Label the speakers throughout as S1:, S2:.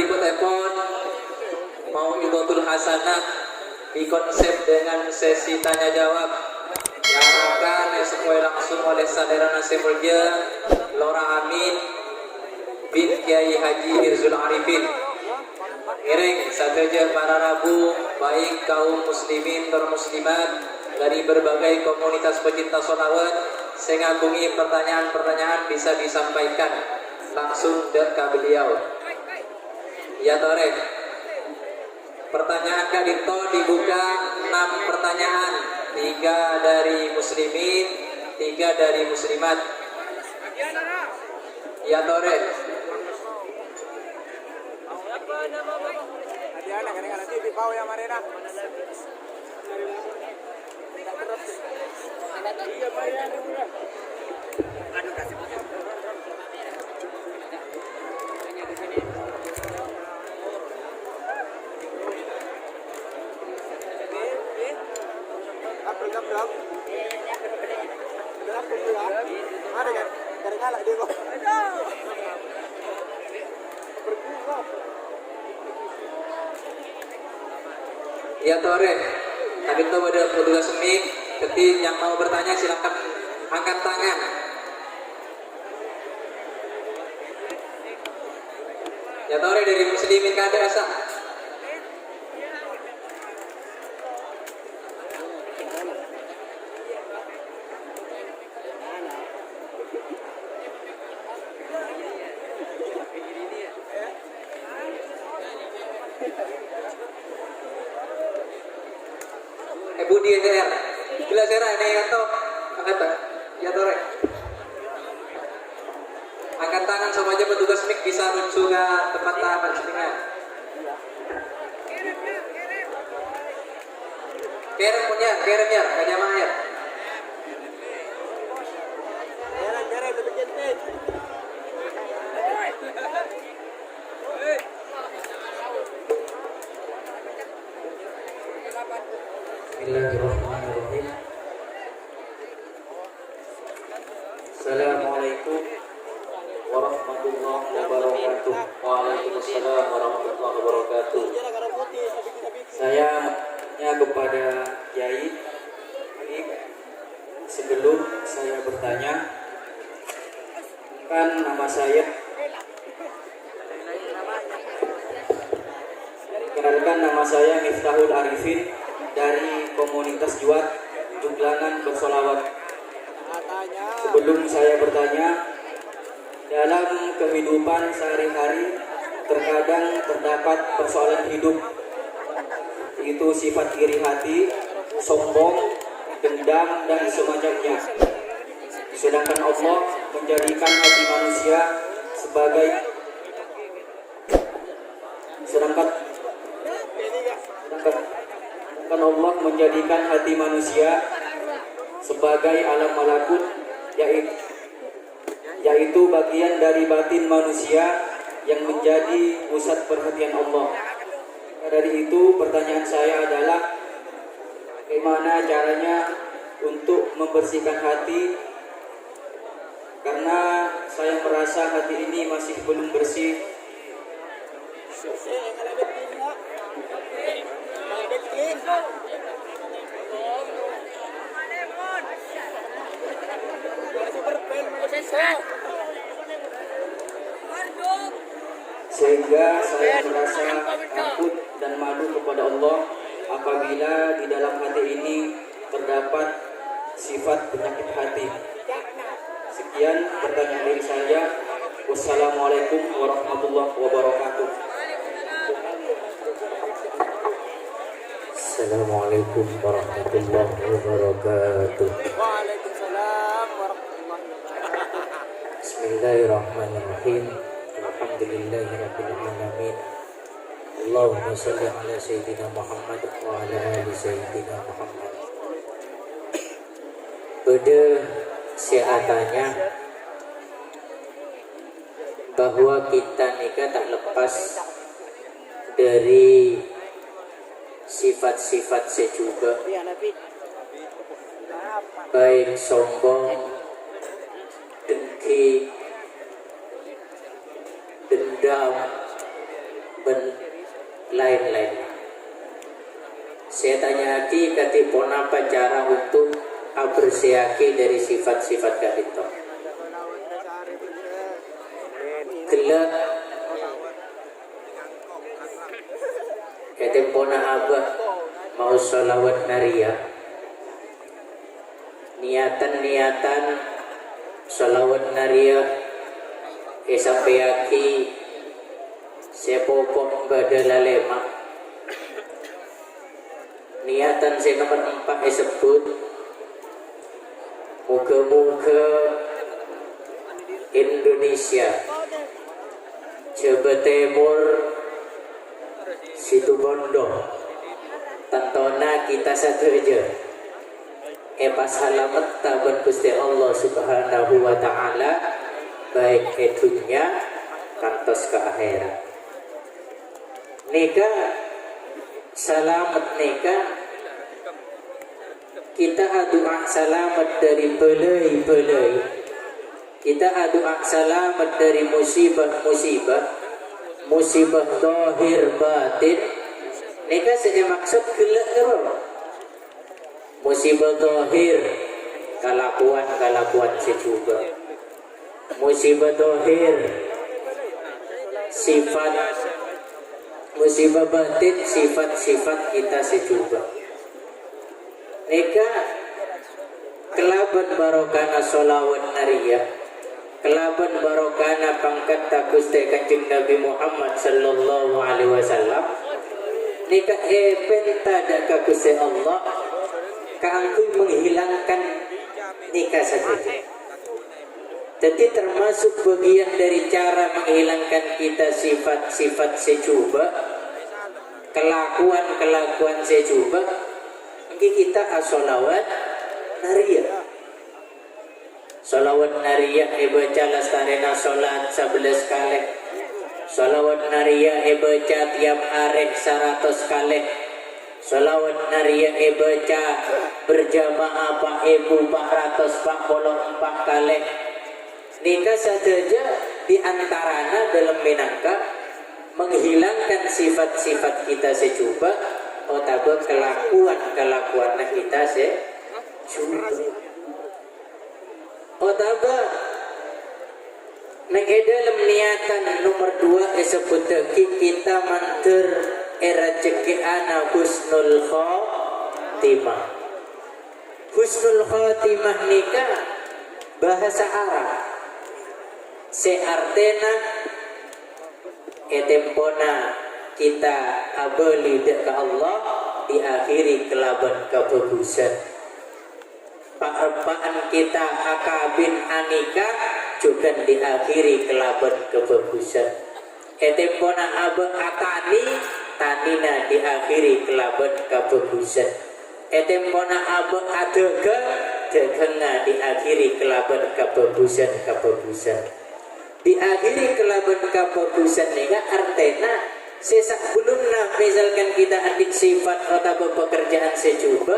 S1: berikut telepon mau Idhotul Hasanah dikonsep dengan sesi tanya jawab yang akan disempoi langsung oleh saudara Nasib Mulya Lora Amin bin Kiai Haji Mirzul Arifin. Iring sateja para rabu baik kaum muslimin dan muslimat dari berbagai komunitas pecinta sholawat sengagungi pertanyaan-pertanyaan bisa disampaikan langsung ke beliau. Ya tore. Pertanyaan Kak Dito dibuka 6 pertanyaan, 3 dari muslimin, 3 dari muslimat. Ya tore. Ya tore. Tadi itu ada petugas mic. Jadi yang mau bertanya silakan angkat tangan. Ya tore dari muslimin kada asa. Budi SR, bila sera ini atau angkat tangan, ya tore. Angkat tangan sama aja petugas mic bisa menuju ke tempat tahapan settingan. Kerem punya, gak nyaman ya. Bismillahirrahmanirrahim. Assalamualaikum warahmatullahi wabarakatuh. Waalaikumsalam warahmatullahi wabarakatuh. Saya tanya kepada Kiai. Sebelum saya bertanya, kan nama saya kenalkan, nama saya Miftahul Arifin dari komunitas Juat Junglangan Bersolawat. Sebelum saya bertanya, dalam kehidupan sehari-hari terkadang terdapat persoalan hidup, yaitu sifat iri hati, sombong, dendam, dan semacamnya. Sedangkan Allah menjadikan hati manusia sebagai Allah menjadikan hati manusia sebagai alam malakut, yaitu bagian dari batin manusia yang menjadi pusat perhatian Allah. Dari itu pertanyaan saya adalah, bagaimana caranya untuk membersihkan hati, karena saya merasa hati ini masih belum bersih. Sehingga saya merasa takut dan malu kepada Allah apabila di dalam hati ini terdapat sifat penyakit hati. Sekian pertanyaan dari saya. Wassalamualaikum warahmatullahi wabarakatuh. Assalamualaikum warahmatullahi wabarakatuh.
S2: Waalaikumsalam warahmatullahi wabarakatuh.
S1: Bismillahirrahmanirrahim. Alhamdulillahirabbil alamin. Allahumma shalli ala sayyidina Muhammad wa ala ali sayyidina Muhammad. Pada sehatanya bahwa kita nikah tak lepas dari sifat-sifat sejuga, baik sombong, dengki, dendam,
S3: ben lain-lain. Saya tanya lagi katipun apa cara untuk abersiaki dari sifat-sifat kadito. Gelak katipun abah mau sholawat naria. Niatan sholawat naria sampai aki sepopok badala lema. Niatan saya nomor 4 disebut muka-muka Indonesia Jawa Timur Situ Bondo tantona kita satu aja pas halamat taban Gusti Allah Subhanahu wa taala baik dunia kantos ke akhirat. Nika selamat nika kita doa selamat dari belai-belai, kita doa selamat dari musibah zahir batin. Nika saya maksud gelak apa? Musibah zahir kelakuan sejuga, musibah zahir sifat, musibah batin sifat-sifat kita sejuga. Nika kelaban barokana sholawat nariyah, kelaban barokana pangkat Gusti Kanjeng Nabi Muhammad sallallahu alaihi wasallam. Nika penta ka Gusti Allah kaangkuy menghilangkan nikah saja. Jadi termasuk bagian dari cara menghilangkan kita sifat-sifat sejuba, kelakuan sejuba. Kita as-sholawat nariyah. Sholawat nariyah baca lastarena sholat 11 kali. Sholawat nariyah baca tiap hari 100 kali. Sholawat nariyah baca berjamaah Pak Ibu 444 kali. Nikah saja di antaranya dalam minangka menghilangkan sifat-sifat kita sejuba. Otaba kelakuan kita sejuba. Otaba nang dalam niatan nomor 2 disebut kita manter rezeki ana husnul khotimah. Husnul khotimah nikah bahasa Arab seartena etempona kita abeli ke Allah diakhiri kelaban kebagusan. Paempaan kita akabin anika juga diakhiri kelaban kebagusan. Etempona abah atani tanina diakhiri kelaban kebagusan. Etempona abah adega degena diakhiri kelaban kebagusan. Diakhiri kelaban kebagusan nika artena sesak belumna misalkan kita adik sifat atau pekerjaan sejuba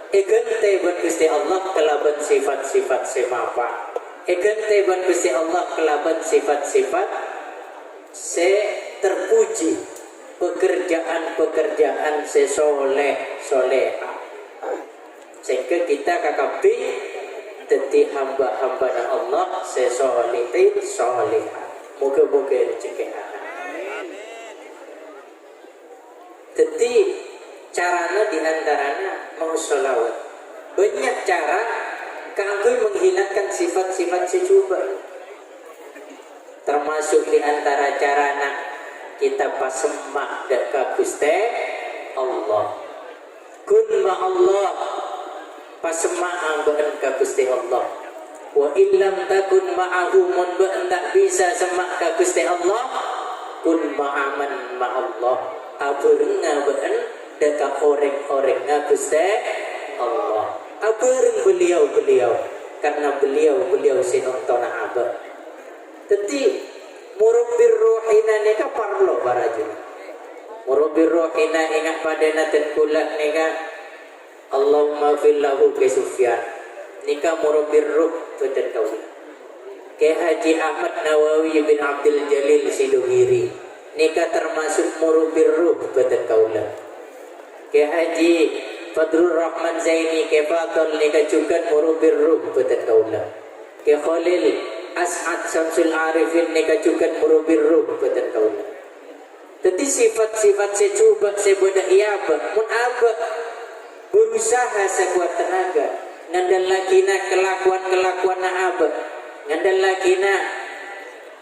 S3: egente ban Gusti Allah kelaban sifat-sifat semapa, egente ban Gusti Allah kelaban sifat-sifat se terpuji, pekerjaan soleha sehingga kita kakabi dadi hamba-hamba Allah sesolehin soleha. Moga-moga rezeki anak. Jadi caranya diantaranya mau sholawat. Banyak cara kanggo menghilangkan sifat-sifat sejuba. Termasuk diantara caranya kita pasemak dekat Gusti Allah. Kun ma Allah pasemak ambeun ka Gusti Allah. Wa illam takun ma'ahu mun tak bisa semak ka Gusti Allah. Kun ma'aman ma Allah. Abeureng ngabeun dekat orang-orang Gusti Allah. Abeureng beliau karena beliau sinonton abad. Jadi murabbir ruhina nika parlo barajuna. Murabbir ruhina ingat padana ten kula nika Allahumma fillahu ke Sufyan. Nika murabbir ruh ten kaula. Ke Haji Ahmad Nawawi bin Abdul Jalil Siduhiri. nikah termasuk murubir ruh badan kaulah. Ke Haji Fadrul Rahman Zaini ke Fadl nikah juga murubir ruh badan kaulah. Ke Khalil As'ad Syamsul Arifin nikah juga murubir ruh badan kaulah. Jadi sifat-sifat saya coba saya beda iya mun apa berusaha sekuat tenaga ngandal lakina kelakuan apa ngandal lakina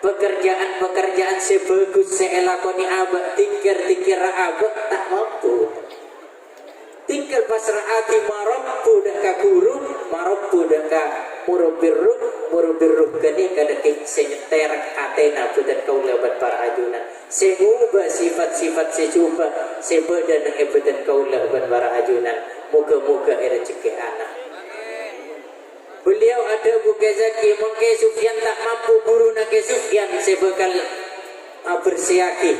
S3: pekerjaan sebagus saya lakoni apa tikir apa tak mampu tinggal pasrah hati marabbu dah ka guru marabbu dah ka murubirruh kani kada senyeter atena budan kau lewat para ajunan sehubah sifat-sifat secuba sebeda nang ebedan kau lewat para ajunan moga-moga rezeki anak. Beliau ada buka zaki mungkin Sufyan tak mampu guru nak Sufyan sebekal bersiaki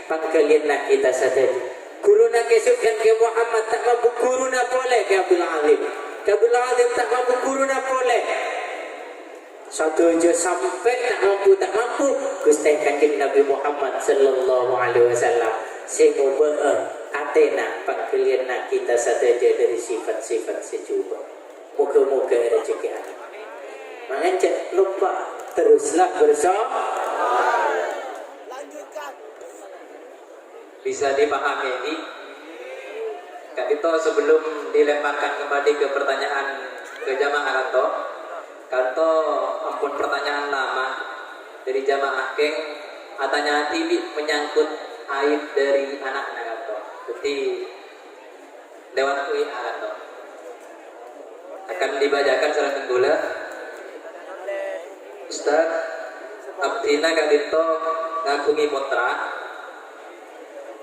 S3: pangkalian nak kita sadari guru nak Sufyan ke Muhammad tak mampu guru nak boleh ke Abdul Azim tak mampu guru nak boleh satu je sampai tak mampu Gusti Kanjeng Nabi Muhammad sallallahu alaihi wasallam sehingga atena pangkalian nak kita sadari dari sifat-sifat secuba. Moga-moga rezeki anak. Mengajak lupa teruslah bersama.
S2: Lanjutkan.
S1: Bisa dipahami ini? Kak itu sebelum dilemparkan kembali ke pertanyaan ke jamaah kanto ampun pertanyaan lama dari jamaah keng atanya hati menyangkut aib dari anak-anak kanto. Jadi lewat UI kanto akan dibacakan secara tenggula. Ustaz Abdina kadito ngagungi putra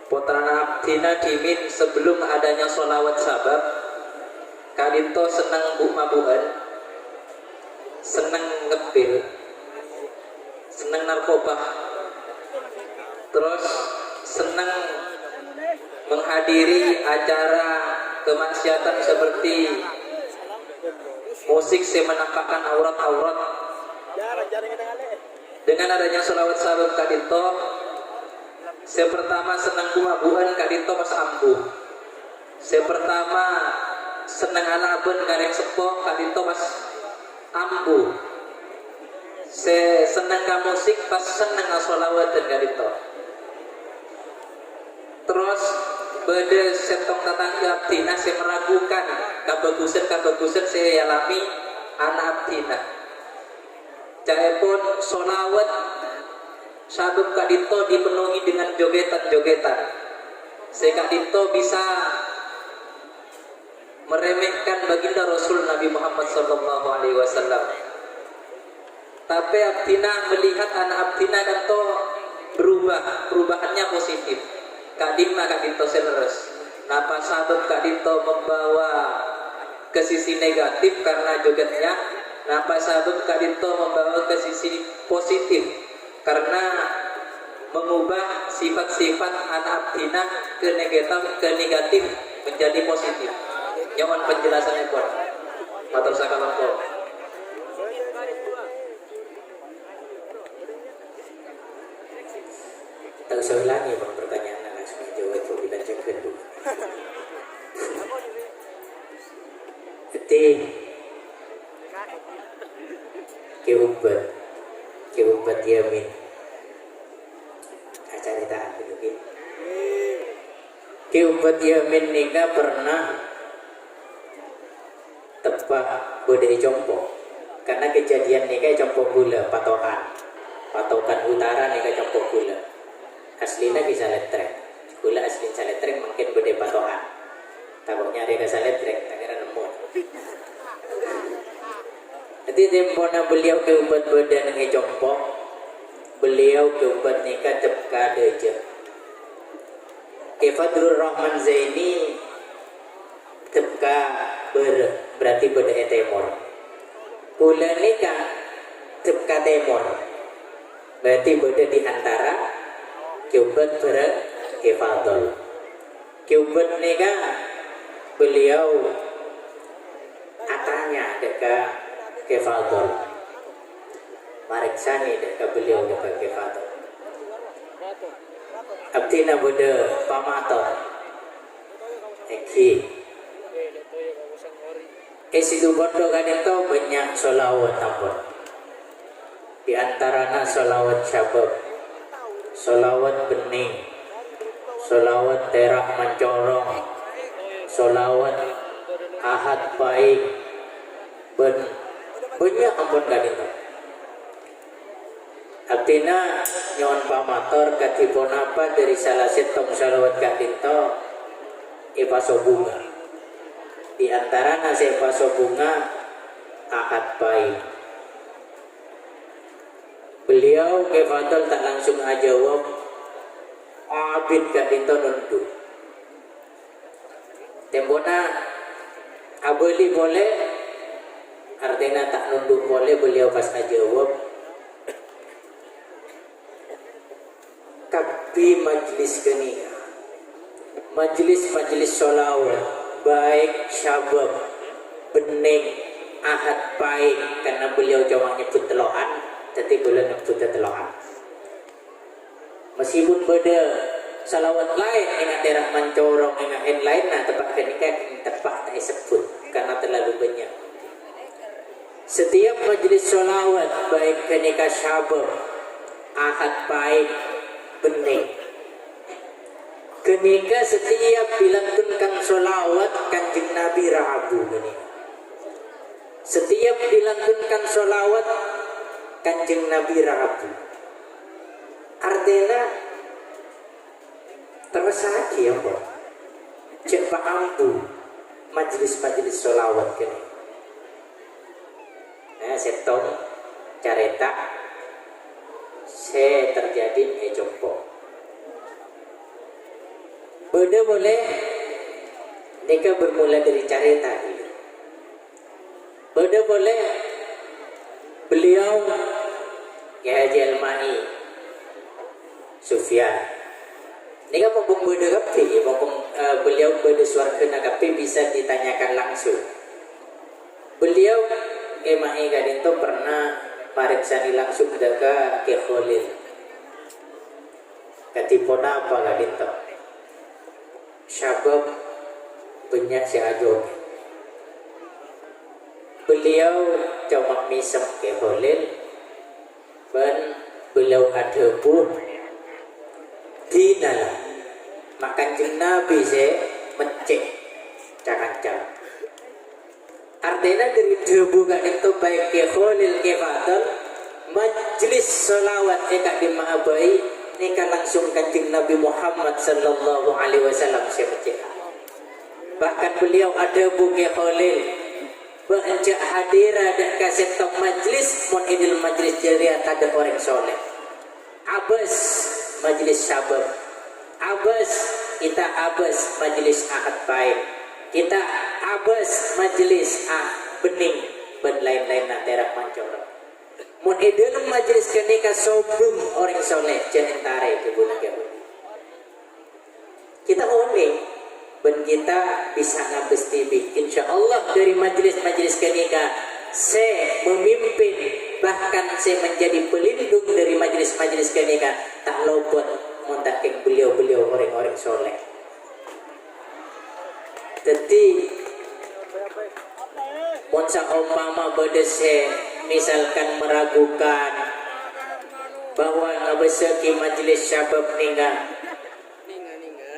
S1: Abdina dimin sebelum adanya sholawat sabab kadito seneng mabuan, seneng ngepil, seneng narkoba, terus seneng menghadiri acara kemaksiatan seperti musik yang menampakkan aurat-aurat. Dengan adanya sholawat sabab kadito, saya pertama senang kumabuhan kadito pas ampuh. Saya pertama senang alabun gareng sepo kadito pas ampuh. Saya senang ka musik pas senang sholawat dan kadito. Terus beda setong tetangga Abdina saya meragukan kabagusan saya alami anak Abdina. Saya pun sholawat sabab kadito dipenuhi dengan jogetan-jogetan. Saya kadito bisa meremehkan baginda Rasul Nabi Muhammad SAW. Tapi Abdina melihat anak Abdina kanto perubahannya positif. Kadima kadito selerus. Napa sabab kadito membawa ke sisi negatif karena jogetnya. Napa sabab kadito membawa ke sisi positif karena mengubah sifat-sifat anak Abdina ke negatif menjadi positif. Nyaman penjelasannya pun. Matur sakalongko.
S3: Tak usah ulangi bang pertanyaan langsung jawab bila jaga dulu. Jadi keubat yamin acara tahan dulu. Keubat yamin nikah pernah tepat bodai compo karena kejadian nikah compo gula patokan utara nikah compo gula. Aslinya bisa letrek gula asli letrek mungkin bude patokan takutnya ada bisa letrek tak kira nemu. Jadi tempona beliau ke ubat badan nge compok beliau ke ubat nikah tepka aja ke Fadrul Rahman Zaini tepka berarti beda temor gula nikah tepka temor berarti beda di antara Keubat Kefadol. Keubat nega beliau atanya dekat Kefadol. Mariksani dekat beliau dekat Kefadol. abdi na bode pamator eki situ bondo ganito banyak solawat ampun di antaranya solawat syabab, solawat bening, solawat terak mencorong, solawat ahad baik, banyak ampun ganito. Artinya nyon pamator katipon apa dari salah setong solawat ganito ipaso bunga. Di antara nasi ipaso bunga ahad baik. Beliau ke Fadl tak langsung ajawab abid gak dinto nundu tembona abeli boleh artinya tak nunduk boleh beliau pas ajawab kapi majlis kenika majlis solawat baik syabab bening ahad baik karena beliau jawab nyebut teloan jadi boleh nyebut teloan meskipun beda salawat lain ingat daerah mencorong ingat yang lain nah tempat kenikah tempat tak disebut karena terlalu banyak. Setiap majlis solawat baik kenikah syabab ahad baik bening kenikah setiap dilantunkan solawat kanjeng Nabi rabu kenikah setiap dilantunkan solawat kanjeng Nabi rabu artinya tersaki ya Pak cek pak ampu majlis solawat kini setong careta se terjadi jompo beda boleh mereka bermula dari careta ini beda boleh beliau ya Haji Al-Ma'i Sufyan ini kan mumpung beda kapi mumpung beliau beda suara kena kapi bisa ditanyakan langsung beliau Ma'i Gadinto pernah pariksani langsung daga ke Khalil katipona apa Gadinto syabab banyak si ajog beliau coba misem ke Khalil dan beliau ada pun dinalah makan Nabi saya mencek jangan artinya dari debu gak itu baik ke Khalil ke Fadl majlis salawat eka di Ma'abai eka langsung kanjeng Nabi Muhammad sallallahu alaihi wasallam saya mencek bahkan beliau ada bu ke Khalil beranjak hadir ada kaset tok majlis mon idil majlis jariah ada orang soleh abas majlis syabab abas kita abas majlis ahad baik kita abas majlis bening dan lain-lain nak terak mancorong mon idil majlis kenika sobum orang soleh jangan tarik ke bulan kita unik dan kita bisa ngabes TV insyaallah dari majlis-majlis kenika saya memimpin bahkan saya menjadi pelindung dari majlis-majlis kenika tak luput montaking beliau-beliau orang-orang soleh jadi monsa umpama bedese misalkan meragukan bahwa ngabeseki majlis syabab ninga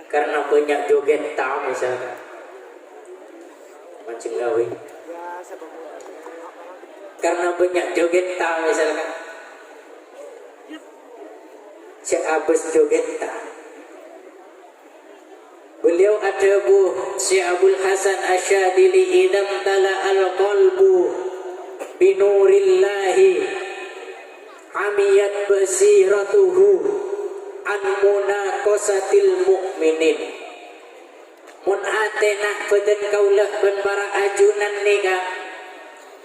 S3: karena banyak joget tahu misalkan mancing gawe karena banyak joget tahu misalkan si abis joget tahu beliau ada bu si Abul Hasan Asyadili idam tala al-qalbu binurillahi amiyat basiratuhu an munaqasatil mukminin mun atena badan kaulah ban para ajunan nega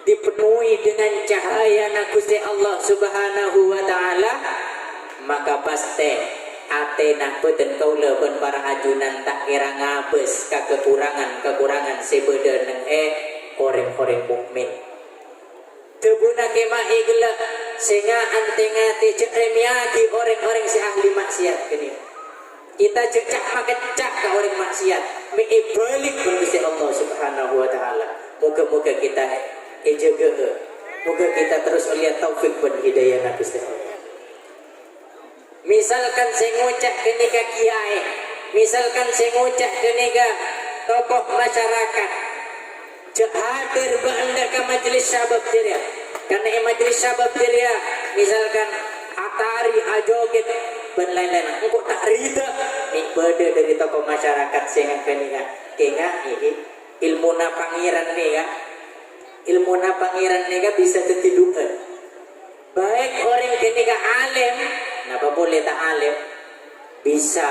S3: dipenuhi dengan cahaya Gusti Allah Subhanahu wa taala maka pasti atena badan kaulah ban para ajunan tak kira ngabes kekurangan sebeda neng orang-orang mukmin tebuna kemah igla sehingga antengati jeremiaki orang-orang si ahli maksiat kini Kita cecak makecak ke orang maksiat. Balik pun Gusti Allah Subhanahu wa taala. Moga-moga kita jaga. Moga kita terus lihat taufik dan hidayah Gusti Allah. Misalkan saya ngucap ke nika kiai, misalkan saya ngucap ke nika tokoh masyarakat, hadir beanda ke majelis syabab dia. Karena majelis syabab dia, misalkan atari ajoget dan lain-lain, engkau tak rida nih beda dari tokoh masyarakat sehingga keninga ini ilmu na pangeran nih ya, ilmu na pangeran nih bisa tertidukan. Baik orang keninga alim, napa boleh tak alim, bisa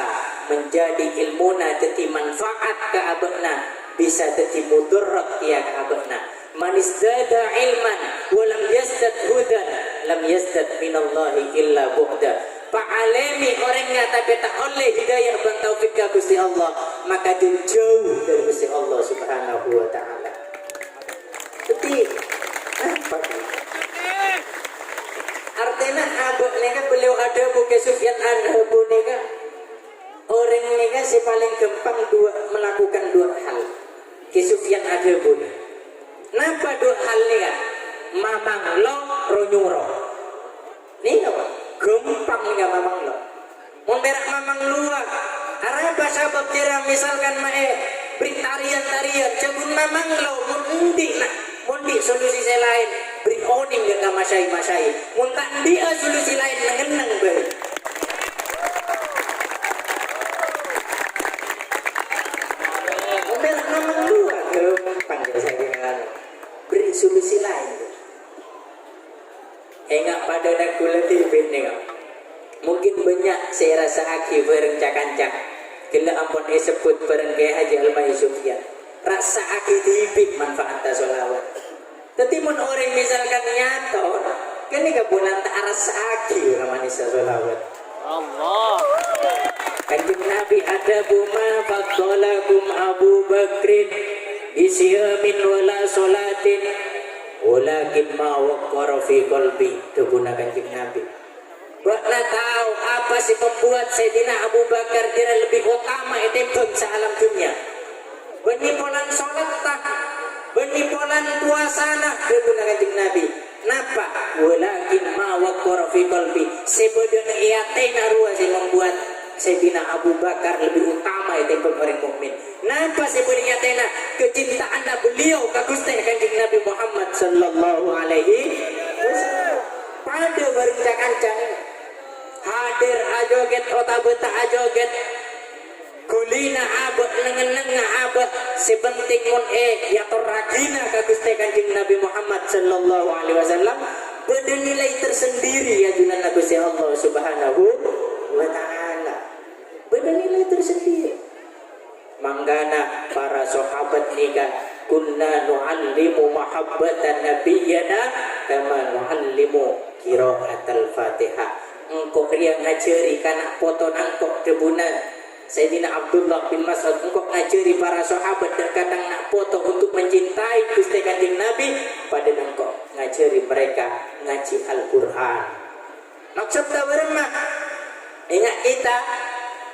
S3: menjadi ilmu na jadi manfaat ke abekna, bisa jadi mudarat ya ke abekna. Man izdada ilman walam yazdad hudan lam yazdad minallahi illa bu'da. Fa'alemi orangnya tapi tak oleh hidayah dan taufik ke Gusti Allah, maka dia jauh dari Gusti Allah Subhanahu wa taala. Jadi apa ini? Artinya abang nega beliau ada bukan Sufyan An-Nabu nega orang nega si paling gampang melakukan dua hal. Ki Sufyan An-Nabu. Napa dua hal nega? Mamang lo ronyuro. Nih apa? Gampang nega mamang lo. Mun berak mamang luar. Araba sabab jera misalkan mae beri tarian cabun mamang lo mun endi nak. Mun di solusi lain beri oning ke masai mun tak dia solusi lain nengeneng beri mobil memang luar gampang saya dengan beri solusi lain enggak pada nak kulit nengok mungkin banyak saya rasa aki berencak-ancak kila ampun sebut bareng kaya Haji Almai Sufyan rasa aki dibik manfaat solawat. Tapi mun orang misalkan nyato, kan ini bulan tak rasa aki ramanisa solawat.
S2: Allah.
S3: Kanjeng Nabi ada buma faqalakum Abu Bakrin bisyamin wala solatin walakin ma waqara fi qalbi. Itu guna Kanjeng Nabi. Buatlah tahu apa sih membuat Sayyidina Abu Bakar dia lebih utama itu bangsa alam dunia. Benipolan solat tak, benipolan puasa nak dengan Kanjeng Nabi. Napa? Walakin ma waqara fi qalbi. Sebenarnya iatena ruas yang membuat Sayyidina Abu Bakar lebih utama itu orang mukmin. Napa sebenarnya iatena kecintaan beliau ke Gusti Kanjeng Nabi Muhammad sallallahu alaihi wasallam. Pada berencak-ancak hadir ajoget otabeta ajoget kulina abad nengen-nengen abad sebenting mun ya toragina ka Gusti Kanjeng Nabi Muhammad sallallahu alaihi wasallam bernilai tersendiri ya junan Gusti Allah Subhanahu wa taala. Bernilai tersendiri. Manggana para sahabat nikah kunna nu'allimu mahabbatan nabiyyana kama nu'allimu qira'atal Fatihah. Engkau yang ngajari kana foto nangkok debunan Sayyidina Abdullah bin Mas'ud engkau ngajari para sahabat dan kadang nak foto untuk mencintai Gusti Kanjeng Nabi pada engkau ngajari mereka ngaji Al-Qur'an. Maksud tawaran mah ingat kita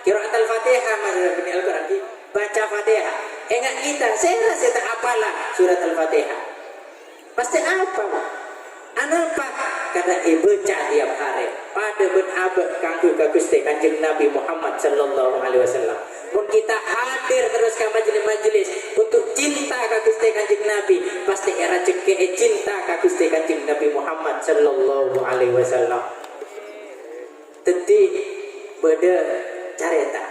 S3: qira'at Al-Fatihah mazhab bin Al-Qur'an baca Fatihah. Ingat kita saya rasa tak apalah surat Al-Fatihah. Pasti apa? Anapa? Karena ibu cah tiap hari pada ben-abad kanggo ka Gusti Kanjeng Nabi Muhammad sallallahu alaihi wasallam. Mun kita hadir terus ke majelis-majelis untuk cinta ka Gusti Kanjeng Nabi, pasti era ceke cinta ka Gusti Kanjeng Nabi Muhammad sallallahu alaihi wasallam. Tadi beda careta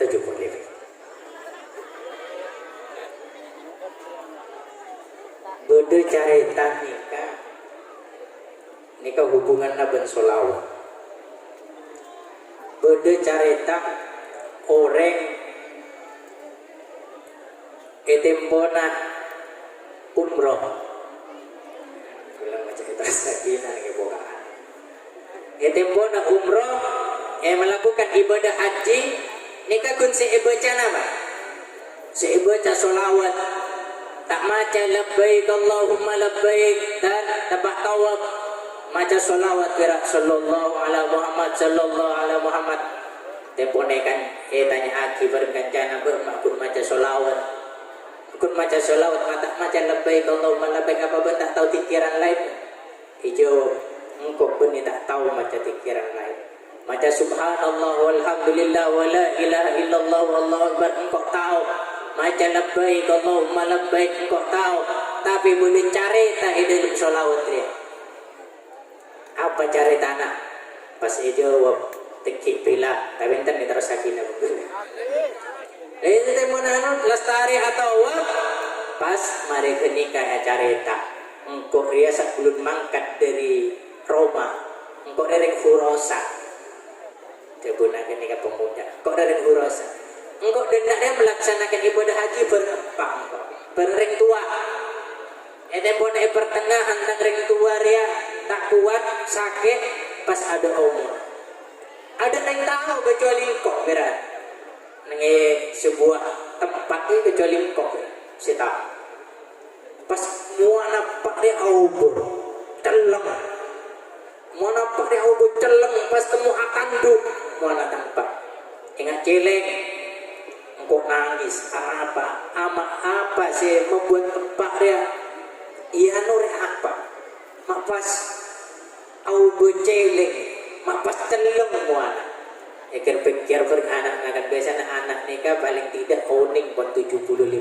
S3: 75. Beda careta nikah hubungan naben solawat. Beda careta orang etembona umroh. Bilang macam itu sakina nge bogaan. Etembona umroh melakukan ibadah haji nikah kun si ibaca nama. Si ibaca solawat tak maca labbaik Allahumma labbaik dan tabah tawab maca salawat kira sallallahu ala Muhammad sallallahu ala Muhammad Tempone kan tanya aki berkancana bermakun maca solawat. Kun maca solawat mata maca labbaik Allahumma labbaik apa ben tak tahu pikiran lain. Ijo engkau benih tak tahu maca pikiran lain. Maca subhanallah walhamdulillah wa la ilaha illallah wallahu akbar engkau tahu. Maca labbaik Allahumma labbaik engkau tahu. Tapi boleh cari tak dalam solawat dia. Apa cari tanah? Pas jawab tekik pila, tapi enten ni terus sakinah begini. Itu temu nanu lestari atau apa? Pas mari kenikah ya carita. Engkau ria sebelum mangkat dari Roma, engkau dari Furosa. Cebuna kenikah pemuda. Engkau dari Furosa. Engkau hendaknya melaksanakan ibadah haji berapa engkau? Berring tua. Pun pertengahan tang ring tua ria tak kuat sakit pas ada umur. Ada yang tahu kecuali kok berat. Nengi sebuah tempat itu kecuali kok si tahu. Pas mua nampak dia ubur celeng. Mua nampak dia ubur celeng pas temu akan duk mua nampak. Ingat celeng. Engkau nangis apa? Apa sih membuat tempat dia? Iya nuri apa? Mak pas ubur celeng. Mak pas celeng muana. Pikir beranak anak biasa anak nikah paling tidak owning pun 75%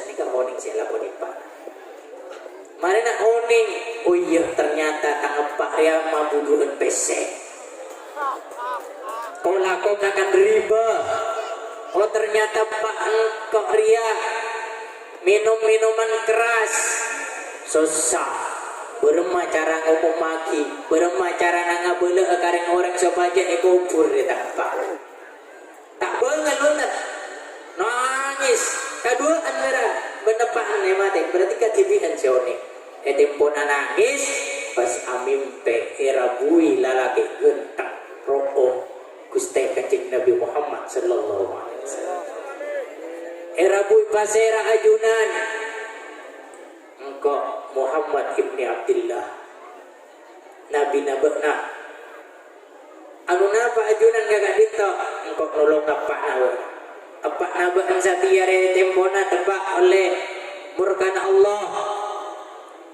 S3: nikah owning siapa pun ipa. Mari nak owning, oh iya ternyata tangan Pak Ria mabuduhan PC. Kau lakukan akan riba. Oh ternyata Pak Kok Ria minum minuman keras, susah. Berma cara ngomong maki, berma cara nangabele akaring orang sebaja ekobur dia tak apa. Tak banget lunak, nangis. Kedua antara benepaan mati, berarti ketibihan sioni. Etempon nangis, pas amimpe erabui lalaki gentang roh Gusti Kanjeng Nabi Muhammad sallallahu alaihi wasallam. Erabui pasera ajunan. Engkau Muhammad ibni Abdullah Nabi Nabekna anu napa ajunan gagak dito engkau nolong apa nabekan satiare tempona tebak oleh murkana Allah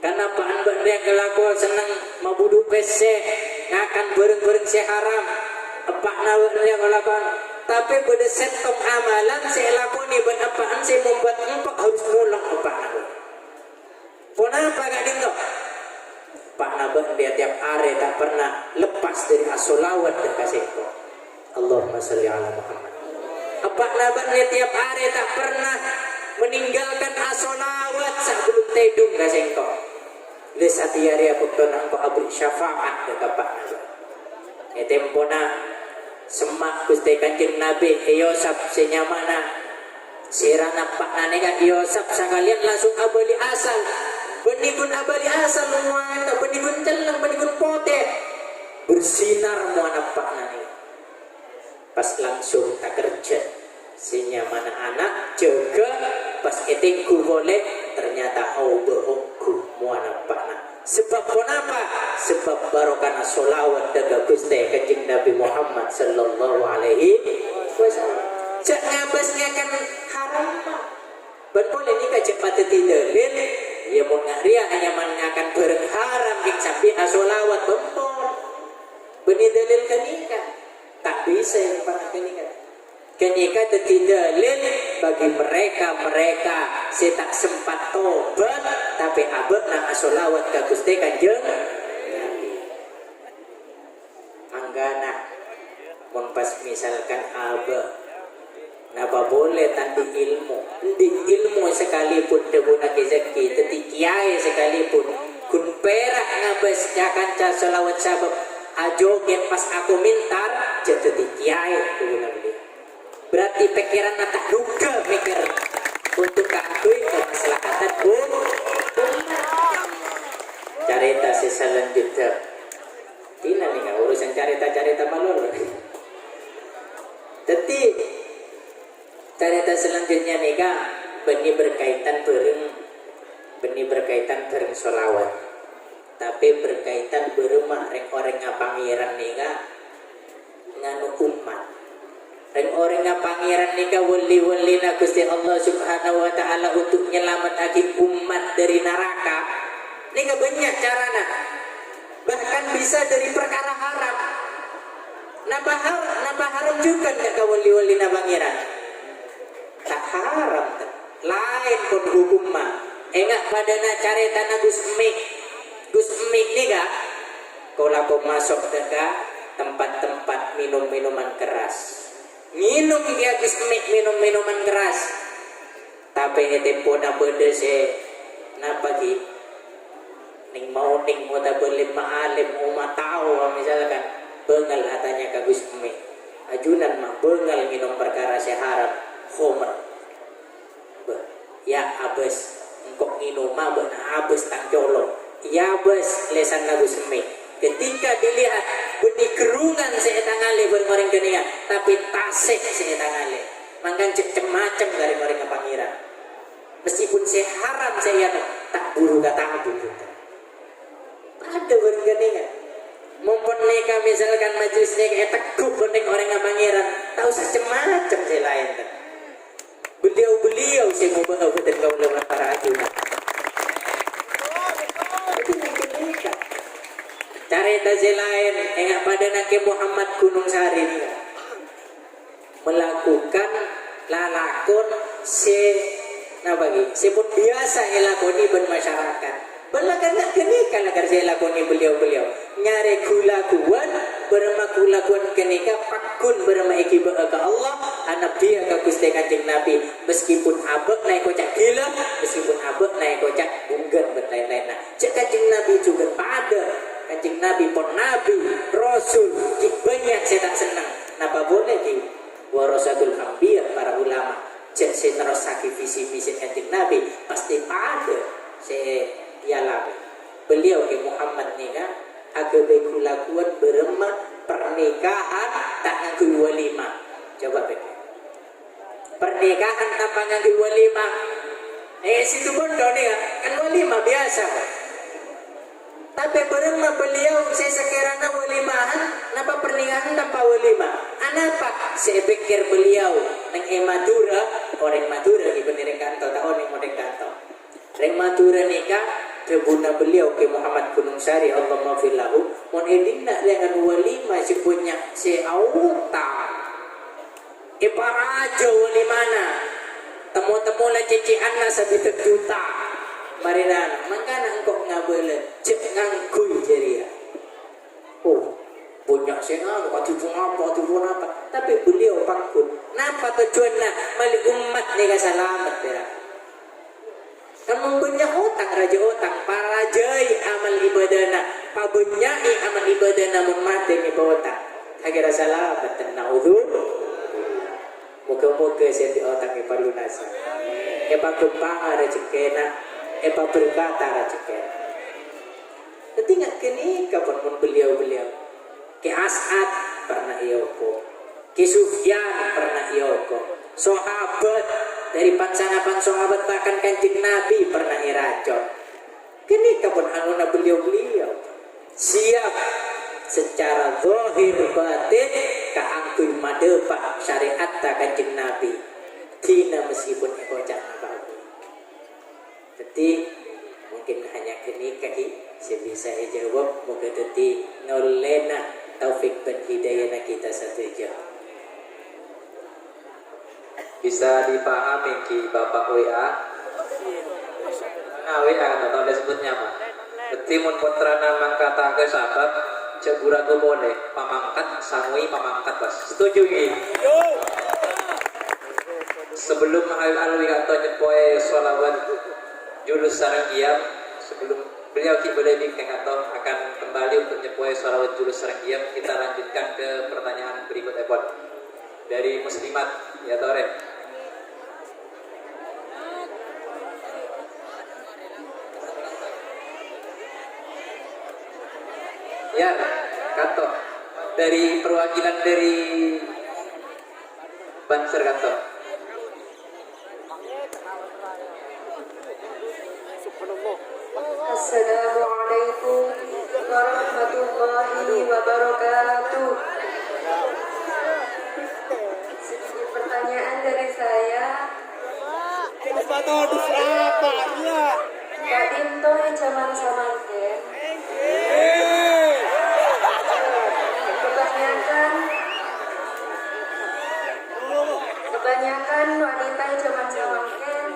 S3: karena apaan benda kelakuan senang mabudu PC ngakan bereng-bereng si haram apa nabekan kelakuan tapi pada setop amalan saya lakoni ben apaan saya membuat engkau harus nolong apa Kenapa gak dingo? Pak Nabah dia tiap hari tak pernah lepas dari as-solawat dan kasihku. Allahumma salli ala Muhammad. Pak Nabah dia tiap hari tak pernah meninggalkan as-solawat sebelum tidur kasihku. Lesat hari aku tonang ko abri syafaat dekat Pak Nabah. Tempona semak Gusti Kanjeng Nabi Yosef senyamana sirana Pak Naneka Yosef sekalian langsung abali asal. Benikun abali asal muana, benikun celang, benikun pote bersinar muana Pak Nani. Pas langsung tak kerja, sinya mana anak jaga pas etingku boleh ternyata bohongku muana Pak Nani. Sebab kenapa? Sebab barokah solawat daga Gusti Kanjeng Nabi Muhammad sallallahu alaihi wasallam. Cak ngabasnya kan haram. Ben boleh nikah cepat tidalin. Ya mau ngaria hanya mengakan bareng haram ing sampai asolawat bempor. Beni dalil kenikah tak bisa yang para kenikah. Kenikah dalil bagi mereka saya tak sempat tobat tapi abad na asolawat ka Gusti Kanjeng manggana mun pas misalkan abad napa boleh tanpa ilmu di ilmu sekalipun debuna rezeki teti kiai sekalipun kun perak ngabes jakan ca selawat sabab ajogen pas aku mintar jadi kiai debuna beli berarti pikiran tak duga mikir untuk kakui kemaslahatan carita si selanjutnya tina nih urusan carita malur teti carita selanjutnya nih kak benih berkaitan bareng solawat tapi berkaitan berumah orang ngapangiran nih kak nganu umat orang nga pangeran nika wali-wali na Gusti Allah Subhanahu wa taala untuk nyelamatkan umat dari neraka. Nika banyak carana. Bahkan bisa dari perkara haram. Napa haram juga nggak ka wali-wali na pangeran? Tak haram. Lain pun hukum mah. Enggak pada na carita na Gus Mik nika. Kalau kau masuk ke tempat-tempat minum-minuman keras. Minum dia Gus Mik minum-minuman keras. Tapi itu pun apa dese napa ki? Ning mau tak boleh maalim umat tahu misalkan bengal hatanya ke Gus Mik. Ajunan mah bengal minum perkara seharam homer. Ya abes engkau minum mah beuna abes tang colong. Ya abes lesan Gus Mik. Ketika dilihat benih kerungan seetangale bermoreng geningan, tapi tasik seetangale, mangkan cem-macem dari mereka pangeran. Meskipun saya haram saya tak buru kata abu kita. Ada bermoreng geningan. Mumpun neka misalkan majelis neka teguh bening orang yang pangeran, tak usah cem-macem saya lain. Beliau saya mau bawa betul kau lewat para ajunan. Itu neka. Carita lain enggak pada Nabi Muhammad Gunung Sari melakukan lalakon pun biasa elakoni bermasyarakat. Belakan nak kenika lagar saya lakoni beliau nyare kulakuan bermakulakuan kenika pakun berma ikiba ke Allah anak dia ke Gusti Kanjeng Nabi meskipun abek naik kocak gila meskipun abek naik kocak bunggan berlain-lain. Cek Kanjeng Nabi juga pada Kanjeng Nabi pun Nabi Rasul banyak saya tak senang. Napa boleh di warasatul anbiya para ulama cek saya nerosaki visi misi Kanjeng Nabi pasti pada saya ialah beliau ke Muhammad ni kan agak kulakuan berema pernikahan tak nganggu walimah. Coba pernikahan tanpa nganggu walimah situ bondo nih kan walimah biasa tapi berema beliau saya sekiranya walimahan napa pernikahan tanpa walimah anapa saya pikir beliau nang Madura orang Madura ibu nireng kanto tahun yang modeng kanto reng Madura nikah kebuna beliau ke Muhammad Gunung Sari Allah maafillahu mon edina dengan walimah si punya si auta iparajo walimana temu-temu lah cician lah sebitek juta marinan makanya engkau ngabele cek ngangkui jeria punya senang atipun apa tapi beliau pakun napa tujuannya mali umat ni kasalamat ya. Kamu punya utang raja utang para jai amal ibadana pabunyai amal ibadana mati ni utang agar salamat dan naudzu muka-muka saya di otak ni palunasa epa kumpang rezekena epa berkata rezekena tapi nggak kini kapan pun beliau ke As'ad pernah ioko ke Sufyan pernah ioko sahabat dari pansanapan sahabat bahkan Kanjeng Nabi pernah iracon. Kini kapan anuna beliau siap secara zahir batin kaangkui madepa syariat Kanjeng Nabi. Tina meskipun ekocak nabawi. Jadi mungkin hanya kini kaki saya bisa jawab moga teti nolena taufik dan hidayah kita satu jawab.
S1: Bisa dipahami ki Bapak WA. Nah WA atau disebutnya mah. Betimun putrana mangkata ke sahabat cegura tu boleh pamangkat sangui pamangkat bas. Setuju ki? Sebelum alwi atau nyepoe sholawat julus sareng diam sebelum beliau ki boleh dikeng atau akan kembali untuk nyepoe sholawat julus sareng diam kita lanjutkan ke pertanyaan berikut Epon dari muslimat ya Tore. Ya, kantor dari perwakilan dari Banser kantor.
S4: Assalamualaikum warahmatullahi wabarakatuh.
S2: modus apanya?
S4: Kak Dinto zaman samangken. Kebanyakan wanita zaman samangken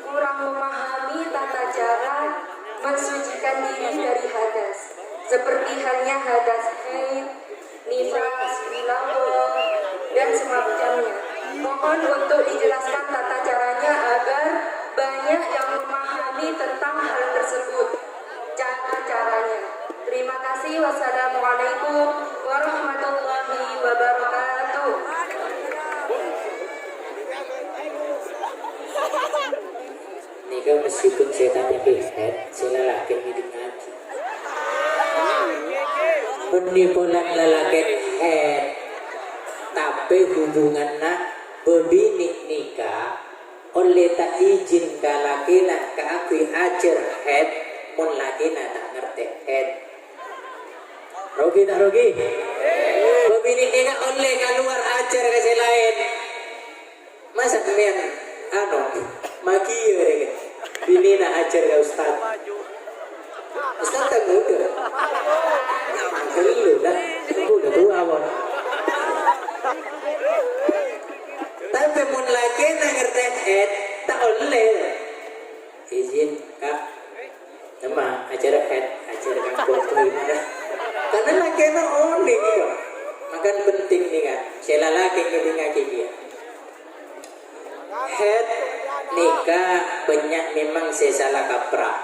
S4: kurang memahami tata cara mensucikan diri dari hadas. Seperti halnya hadas haid, nifas, bilagh, dan semacamnya. Mohon untuk dijelaskan tata caranya agar banyak yang memahami tentang hal tersebut. Caranya. Terima kasih. Wassalamualaikum warahmatullahi wabarakatuh.
S3: Nika meskipun saya tanya head, saya lelaki ini ngaji. Penipuan lelaki head, tapi hubungannya bebinik nikah oleh tak izin ke laki nak ke akui ajar head, mun laki nak tak ngerti head. Rogi tak rogi? Bebinik nikah oleh keluar ajar ke si lain. Masa kalian maki ya bini nak ajar ke ustaz. Ustaz tak muda. Dulu dah, udah tua awal. Tapi mun lagi nak ngerti head tak oleh. Izin kak, nama ajar head, ajar kampung gimana? Karena lagi nak oleh ni kok. Makan penting ni kan. Saya lagi ngebinga dia. Head nikah banyak memang saya salah kaprah.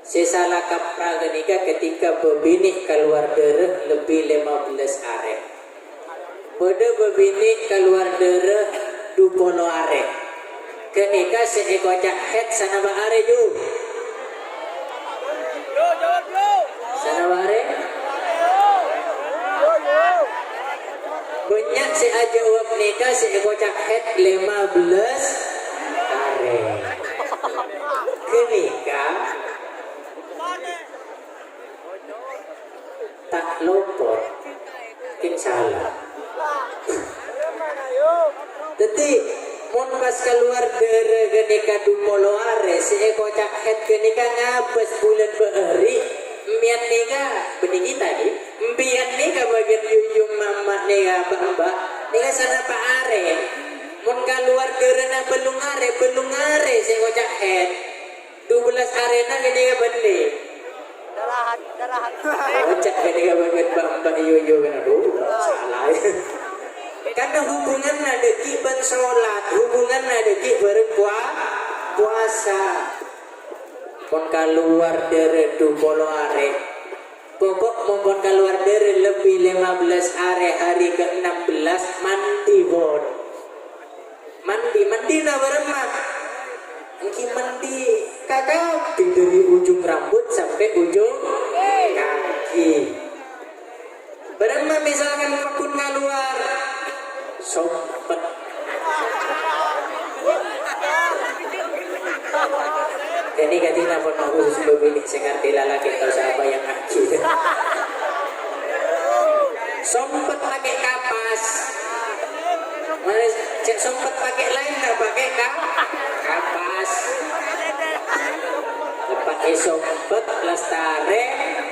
S3: Saya salah kaprah nikah ketika bebinik keluar darah lebih 15 hari. Pada bebinik keluar darah 20 hari. Kenika seekor head sana bahare ju. Sana bahare. Banyak si aja uap nikah si bocah head 15 hari. Kenikah tak lopot kin salah. Jadi mon pas keluar dari kenikah 20 hari si bocah head kenikah ngabes bulan behari. Mian nikah benih kita ni, mian nikah bagian yuyung mama nikah mbak, nikah sana pak are, mun keluar kerana belum are, saya kocak head, 12 arena kenika beli,
S2: Darahan.
S3: kocak kenika bagian mbak yuyung kan, aduh salah, karena hubungan ada kiban sholat, hubungan ada kiban puasa. Pon keluar dari 20 hari pokok mohon keluar dari lebih 15 hari ke-16 mandi bon mandi na beremah engki mandi kakak dari ujung rambut sampai ujung kaki beremah misalkan pakun keluar sompet ini katina pun mau khusus bebinik sengerti lalaki tahu siapa yang ngaji. Sompet pakai kapas. Mana cek sompet pakai lain tak pakai kapas. Lepas sompet lestare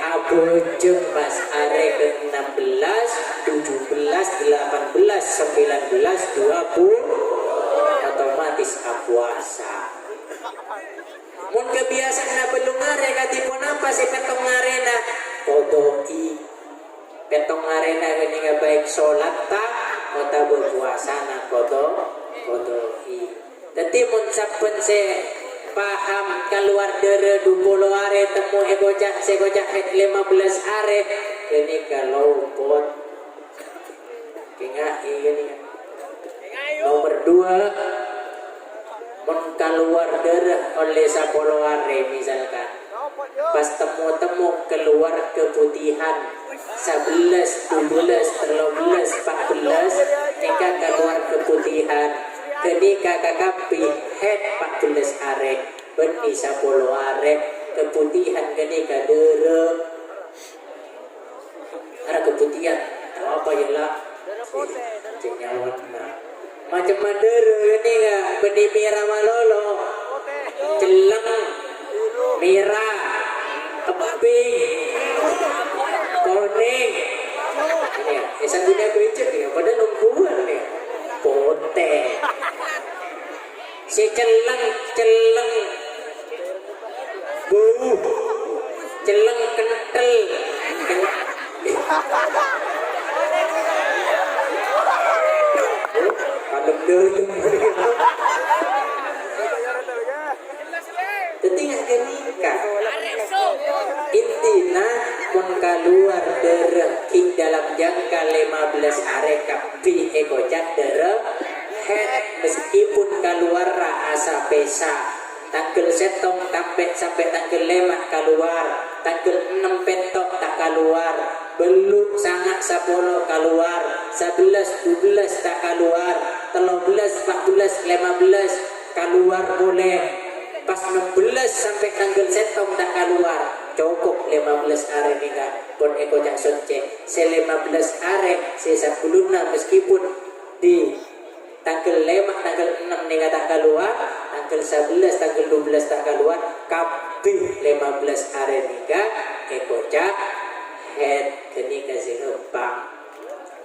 S3: abojeng pas are ke-16, 17, 18, 19, 20 otomatis puasa. Mun kebiasaan na belum ngare katipun apa si petong ngarena kodoi petong ngarena gini nggak baik sholat tak kota berpuasa na kodoi tapi mun saben se paham keluar dari 20 hari temu bocah se bocah 15 hari gini kalau pot kena ini nomor 2 keluar darah oleh 10 hari misalkan pas temu-temu keluar keputihan 11, 12, 13, 14 nikah keluar keputihan ketika kakapi head 14 hari beni 10 hari keputihan ketika darah ada keputihan apa ya lah macam mandor ini nggak benih merah malolo celeng, merah, keping, kuning. Ini ya, satunya becek ya, pada nungguan nih. Pote. Si celeng, bau, celeng kental. Kalem deuleum. Ketingah nikah. Intina mun keluar dereki dalam jangka 15 hari kapi ekojat derek head meskipun keluar asa pesa tanggal setong sampai tanggal 5 keluar tanggal 6 petok tak keluar belum sangat 10 keluar 11 12 tak keluar 13 14 15 keluar boleh pas 16 sampai tanggal setong tak keluar cukup 15 hari nikah pun eko jak sonce se 15 hari se 10 meskipun di tanggal 5 tanggal 6 nikah tak keluar tanggal 11 tanggal 12 tak keluar kabeh 15 hari nikah eko jak head kenikah si hempang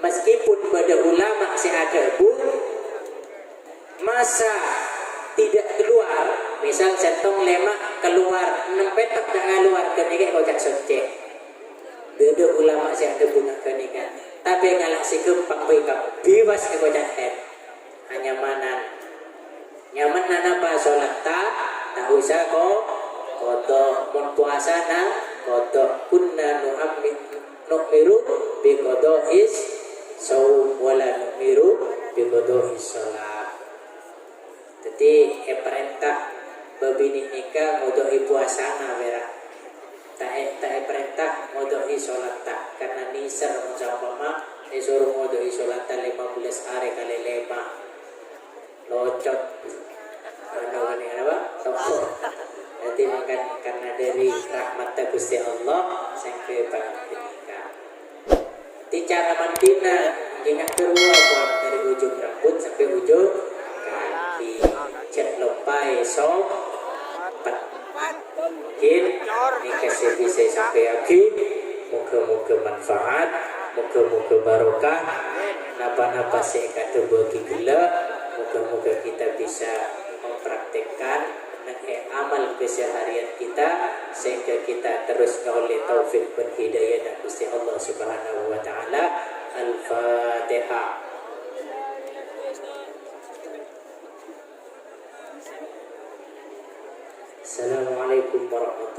S3: meskipun pada ulama si ada pun masa tidak keluar misal setong lemak keluar 6 petak tak keluar kenikah kocak sonce beda ulama si ada bunga kenikah tapi ngalak si gempang bingkap biwas kocak head hanya nyaman apa sholat tak usah kodok mun puasa kodok kunna nu'miru bi qada'is saum wala nu'miru bi qada'is sholat. Jadi perintah babini nikah modoi puasana merah. Tak perintah modoi sholat tak karena nisar sama disuruh modoi sholat 15 hari kali 5 locot. Apa? Toko. Jadi makan karena dari rahmat Gusti Allah sampai nikah. Di cara mantina ingat kedua dari ujung rambut sampai ujung kaki. Cek lepai sok mungkin ini kasih bisa sampai yakin moga-moga manfaat moga-moga barokah napa-napa saya kata bagi gelap moga-moga kita bisa mempraktekkan dan amal keseharian kita sehingga kita terus oleh taufik dan hidayah dan Gusti Allah Subhanahu wa taala. Al-Fatihah. Assalamualaikum warahmatullahi wabarakatuh.